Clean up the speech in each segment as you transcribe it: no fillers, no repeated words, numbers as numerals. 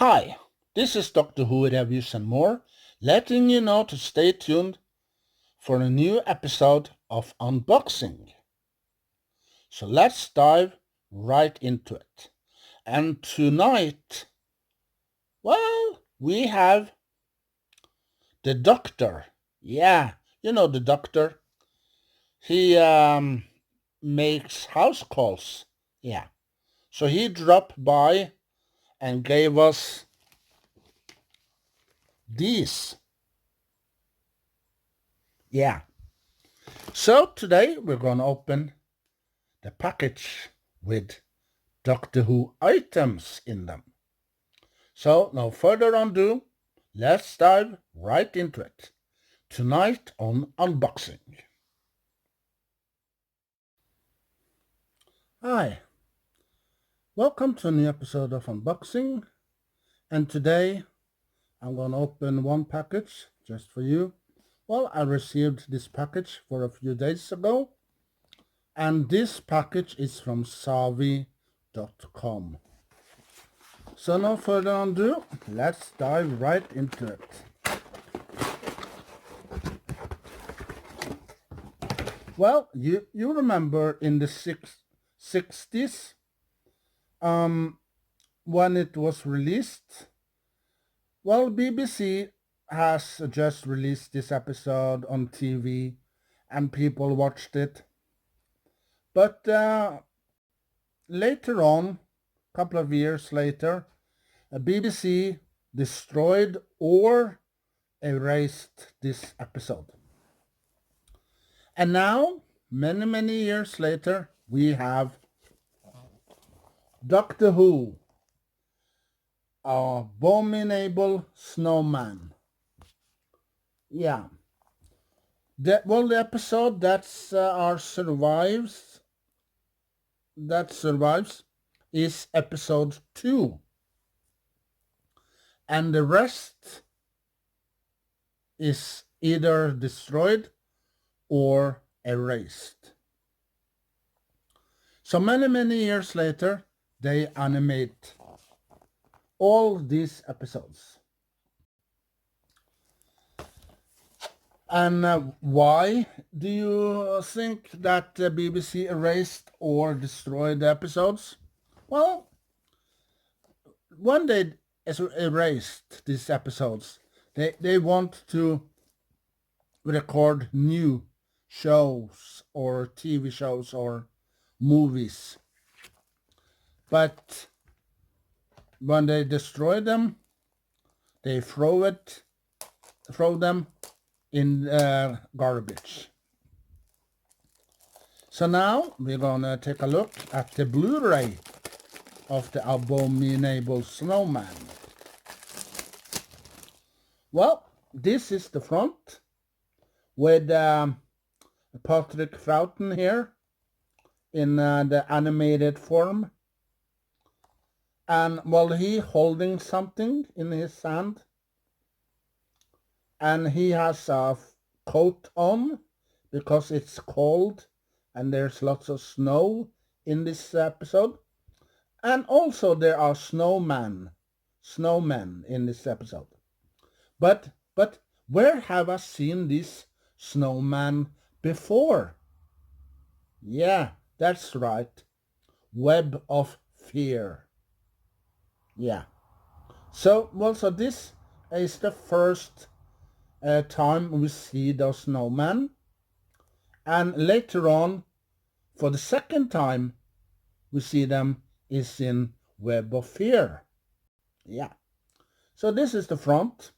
Hi, this is Doctor Who Reviews and More, letting you know to stay tuned for a new episode of Unboxing. So let's dive right into it. And tonight, well, we have the Doctor. Yeah, you know the Doctor. He makes house calls. Yeah. So he dropped by and gave us these. Yeah. So today we're going to open the package with Doctor Who items in them. So no further ado, let's dive right into it. Tonight on Unboxing. Hi, welcome to a new episode of Unboxing, and today I'm going to open one package just for you. Well, I received this package for a few days ago, and this package is from Savi.com. So no further ado, let's dive right into it. Well, you remember in the 60s, when it was released, well, BBC has just released this episode on TV and people watched it. But later on, a couple of years later, BBC destroyed or erased this episode. And now, many years later, we have Doctor Who, Abominable Snowman. Yeah. The episode that survives is episode 2. And the rest is either destroyed or erased. So many years later, they animate all these episodes. And why do you think that the BBC erased or destroyed the episodes? Well, when they erased these episodes, they want to record new shows or TV shows or movies. But when they destroy them, they throw them in garbage. So now we're gonna take a look at the Blu-ray of the Abominable Snowman. Well, this is the front with Patrick Troughton here in the animated form. And well, he holding something in his hand. And he has a coat on because it's cold and there's lots of snow in this episode. And also there are snowmen in this episode. But where have I seen this snowman before? Yeah, that's right. Web of Fear. Yeah. So this is the first time we see those snowmen. And later on, for the second time we see them is in Web of Fear. Yeah. So this is the front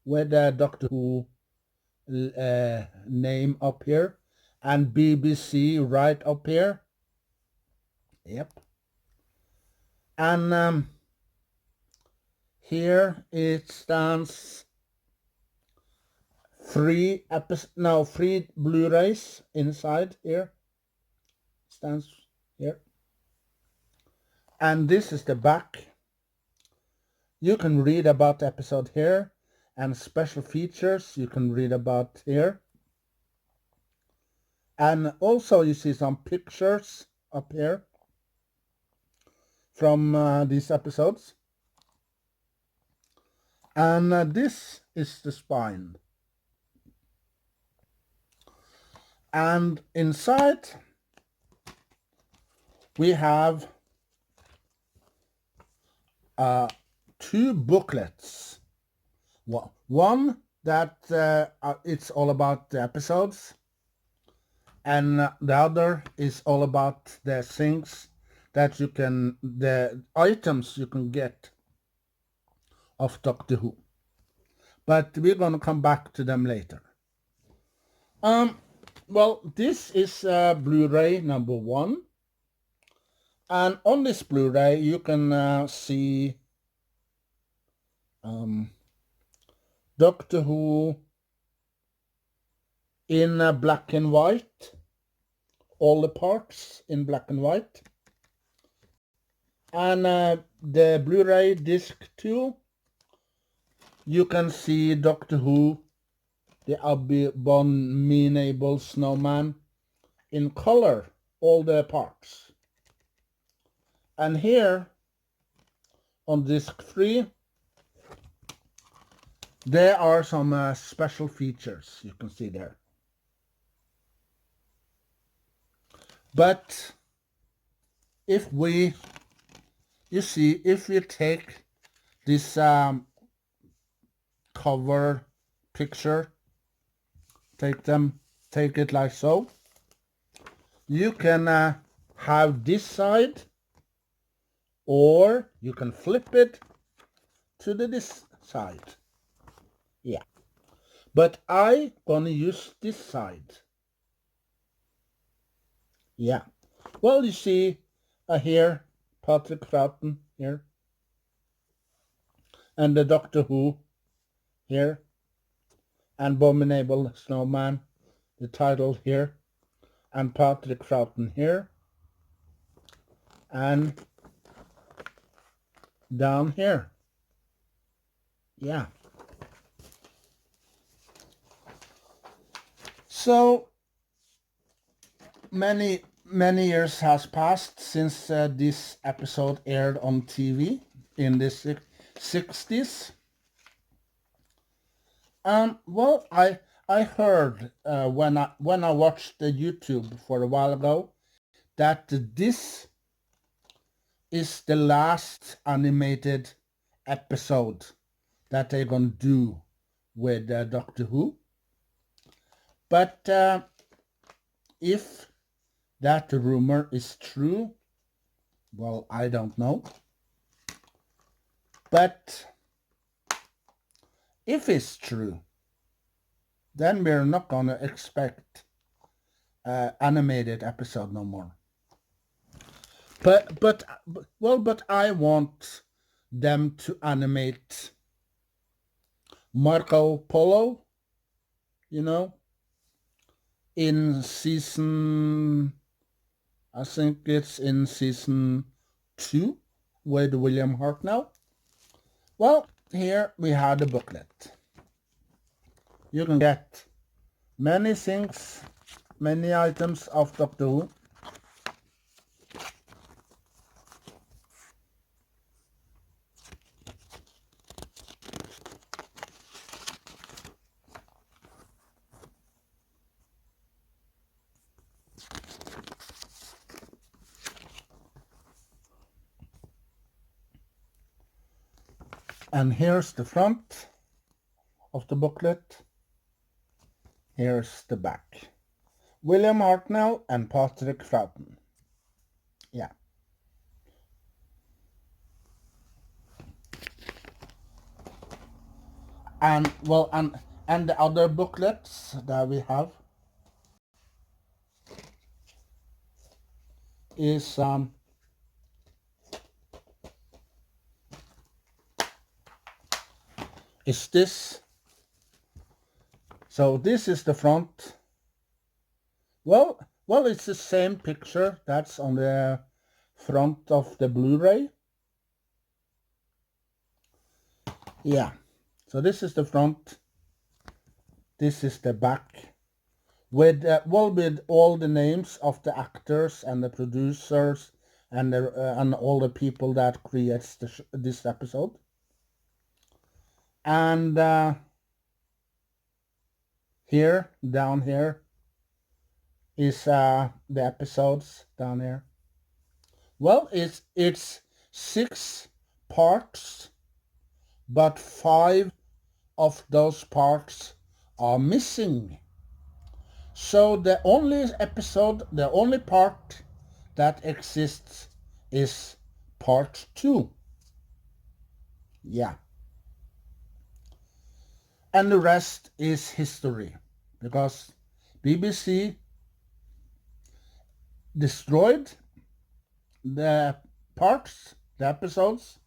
with the Doctor Who name up here and BBC right up here. Yep. And here it stands 3 Blu-rays inside here. Stands here. And this is the back. You can read about the episode here and special features you can read about here. And also you see some pictures up here from these episodes. And this is the spine. And inside we have two booklets. One that it's all about the episodes, and the other is all about the things that you can, the items you can get of Doctor Who. But we're gonna come back to them later. Well, this is Blu-ray number 1, and on this Blu-ray you can see Doctor Who in black and white, all the parts in black and white. And the Blu-ray disc 2, you can see Doctor Who, the Abominable Snowman, in color, all the parts. And here, on disc 3, there are some special features you can see there. But if we, you see, if we take this cover picture, take it like so, you can have this side, or you can flip it to this side. Yeah, but I gonna use this side. Yeah, well, you see here Patrick Troughton here, and the Doctor Who here, and Abominable Snowman, the title here, and Patrick Troughton here, and down here. Yeah. So many years has passed since this episode aired on TV in the 60s. Well, I heard when I watched the YouTube for a while ago that this is the last animated episode that they're gonna do with Doctor Who. But if that rumor is true, well, I don't know. But if it's true, then we're not gonna expect animated episode no more. But I want them to animate Marco Polo, you know, in season, I think it's in season 2 with William Hartnell. Well, here we have the booklet. You can get many things, many items of Doctor Who. And here's the front of the booklet. Here's the back. William Hartnell and Patrick Troughton. Yeah. And well, and the other booklets that we have is this. So this is the front. Well, it's the same picture that's on the front of the Blu-ray. Yeah. So this is the front. This is the back. With with all the names of the actors and the producers and and all the people that creates this episode. And here, down here, is the episodes down here. Well, it's 6 parts, but 5 of those parts are missing. So the only part that exists is part 2. Yeah. And the rest is history, because BBC destroyed the parts, the episodes,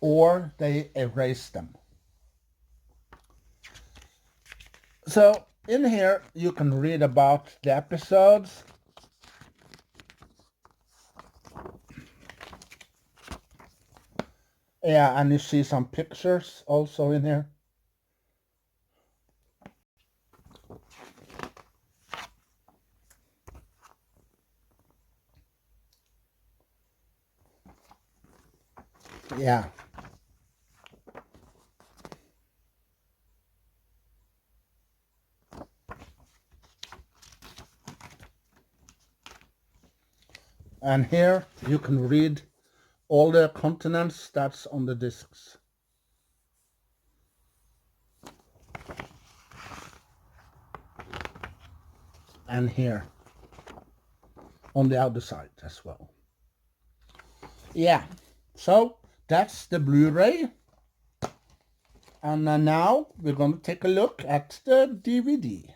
or they erased them. So in here you can read about the episodes. Yeah, and you see some pictures also in here. Yeah. And here you can read all the continents that's on the discs. And here on the other side as well. Yeah, so that's the Blu-ray. And now we're going to take a look at the DVD.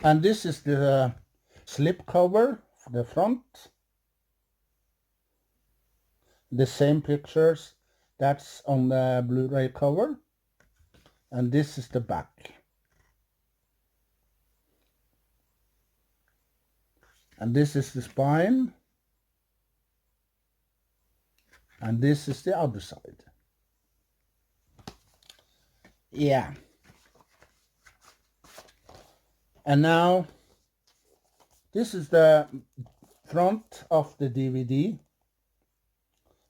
And this is the slip cover for the front. The same pictures that's on the Blu-ray cover. And this is the back. And this is the spine. And this is the other side. Yeah. And now this is the front of the DVD.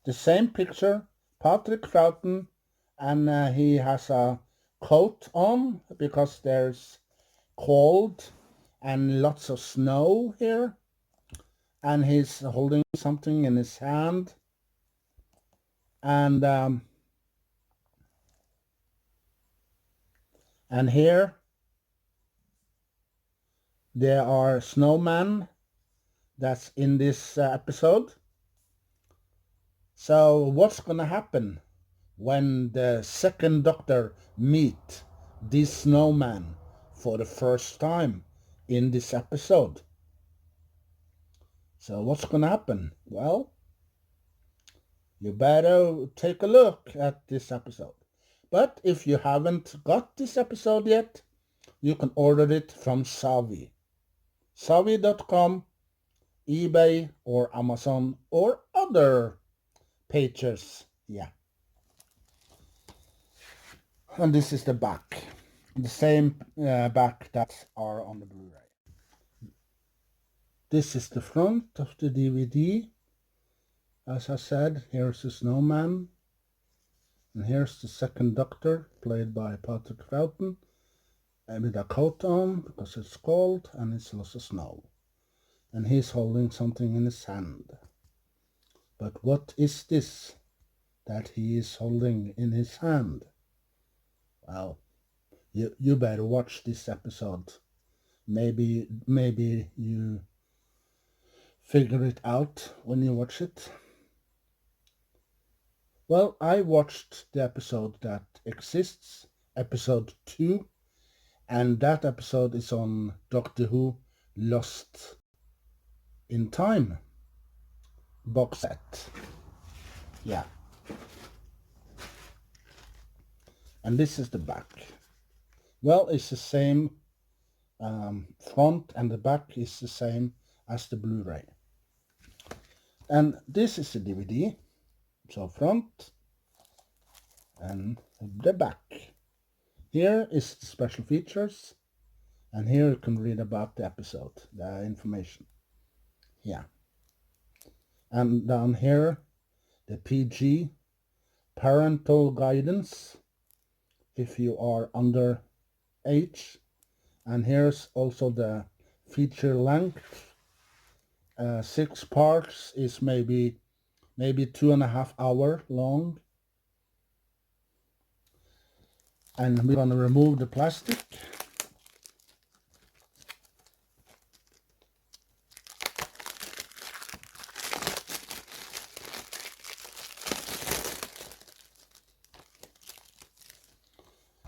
The same picture, Patrick Troughton, and he has a coat on because there's cold and lots of snow here. And he's holding something in his hand. And here there are snowmen that's in this episode. So what's gonna happen when the second Doctor meet these snowmen for the first time in this episode? So what's gonna happen? Well, you better take a look at this episode. But if you haven't got this episode yet, you can order it from Savi. Savi.com, eBay or Amazon or other pages. Yeah. And this is the back. The same back that are on the Blu-ray. This is the front of the DVD. As I said, here's the snowman. And here's the second Doctor, played by Patrick Troughton, with a coat on because it's cold and it's lots of snow. And he's holding something in his hand. But what is this that he is holding in his hand? Well, you better watch this episode. Maybe you figure it out when you watch it. Well, I watched the episode that exists, episode 2, and that episode is on Doctor Who Lost in Time box set. Yeah. And this is the back. Well, it's the same front, and the back is the same as the Blu-ray. And this is the DVD. So front and the back. Here is the special features, and here you can read about the episode, the information. Yeah. And down here, the PG, parental guidance, if you are under age. And here's also the feature length. 6 parts is maybe 2.5 hours long. And we're going to remove the plastic.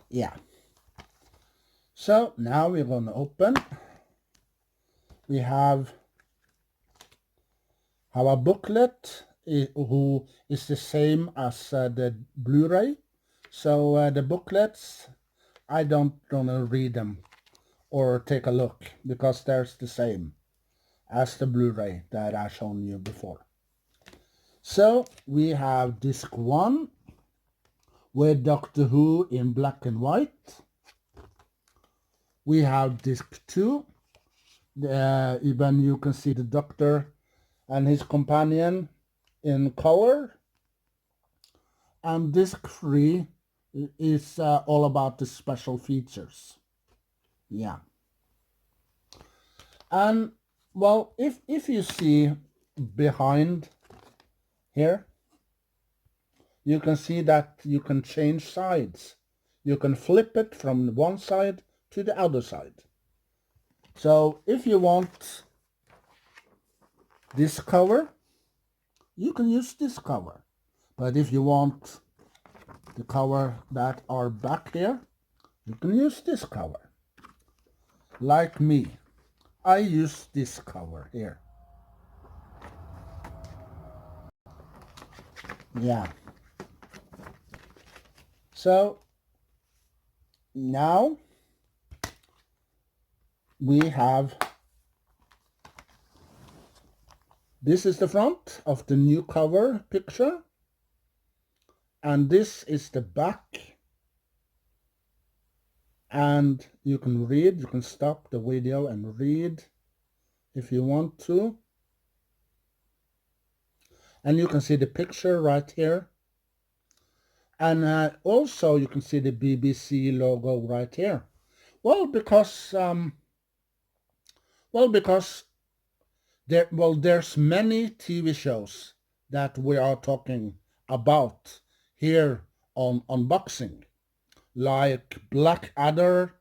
Yeah. So now we're going to open. We have our booklet, who is the same as the Blu-ray. So the booklets, I don't want to read them or take a look because there's the same as the Blu-ray that I shown you before. So we have disc 1 with Doctor Who in black and white. We have disc 2, even you can see the Doctor and his companion in color. And disc 3 is all about the special features. Yeah. And well, if you see behind here, you can see that you can change sides. You can flip it from one side to the other side. So if you want this cover, you can use this cover. But if you want the cover that are back here, you can use this cover. Like me, I use this cover here. Yeah. So now we have, this is the front of the new cover picture, and this is the back. And you can read, you can stop the video and read if you want to. And you can see the picture right here. And also you can see the BBC logo right here. Because there's many TV shows that we are talking about here on Unboxing, like Blackadder,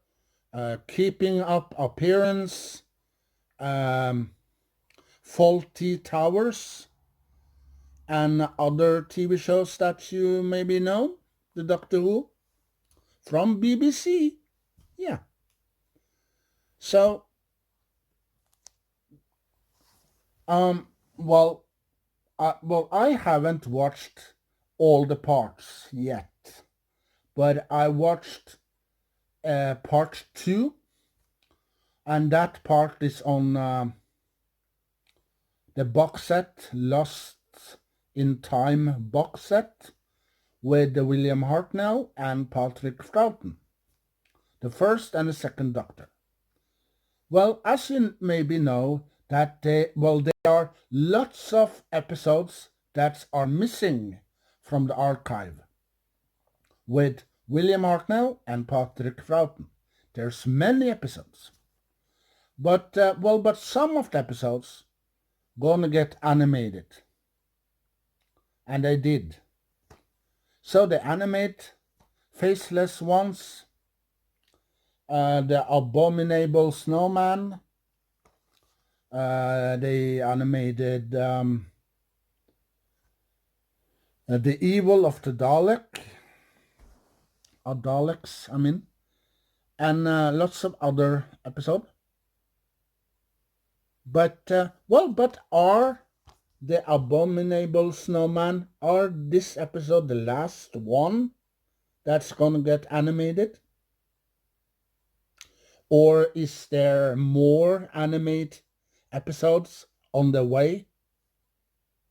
Keeping Up Appearance, Faulty Towers, and other TV shows that you maybe know, the Doctor Who from BBC. Yeah. So I haven't watched all the parts yet, but I watched part 2, and that part is on the box set, Lost in Time box set, with William Hartnell and Patrick Troughton, the first and the second Doctor. Well, as you maybe know, that there are lots of episodes that are missing from the archive with William Hartnell and Patrick Troughton. There's many episodes, but some of the episodes gonna get animated, and they did. So they animate Faceless Ones, the Abominable Snowman. They animated the Evil of the Daleks, and lots of other episodes. But are the Abominable Snowman, are this episode the last one that's gonna get animated? Or is there more animated episodes on the way?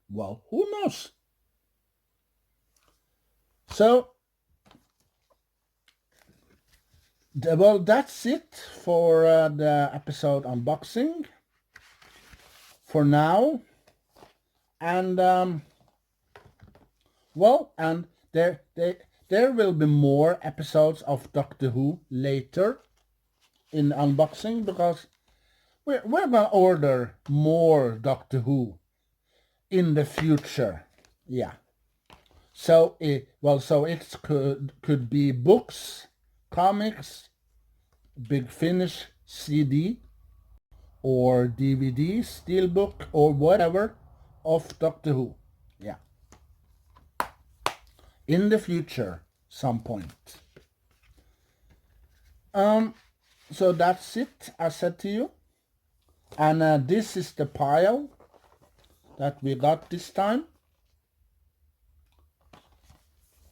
Well, who knows? So, that's it for the episode unboxing. For now, And well, and there will be more episodes of Doctor Who later in unboxing, because we're gonna order more Doctor Who in the future. Yeah. So it could be books, comics, Big Finish CD, or DVD, steelbook, or whatever of Doctor Who. Yeah. In the future, some point. So that's it, I said to you. And this is the pile that we got this time.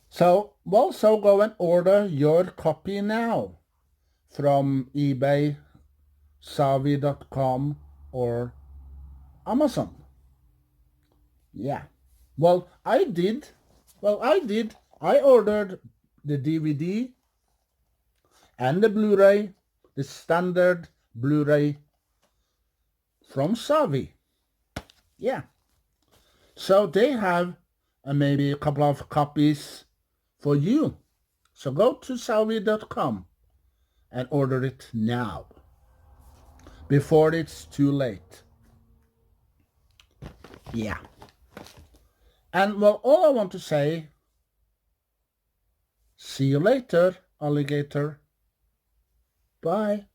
So go and order your copy now from eBay, Savi.com, or Amazon. Yeah. Well, I did. I ordered the DVD and the Blu-ray, the standard Blu-ray from Savi. Yeah. So they have maybe a couple of copies for you. So go to Savi.com and order it now, before it's too late. Yeah. And well, all I want to say, see you later, alligator. Bye.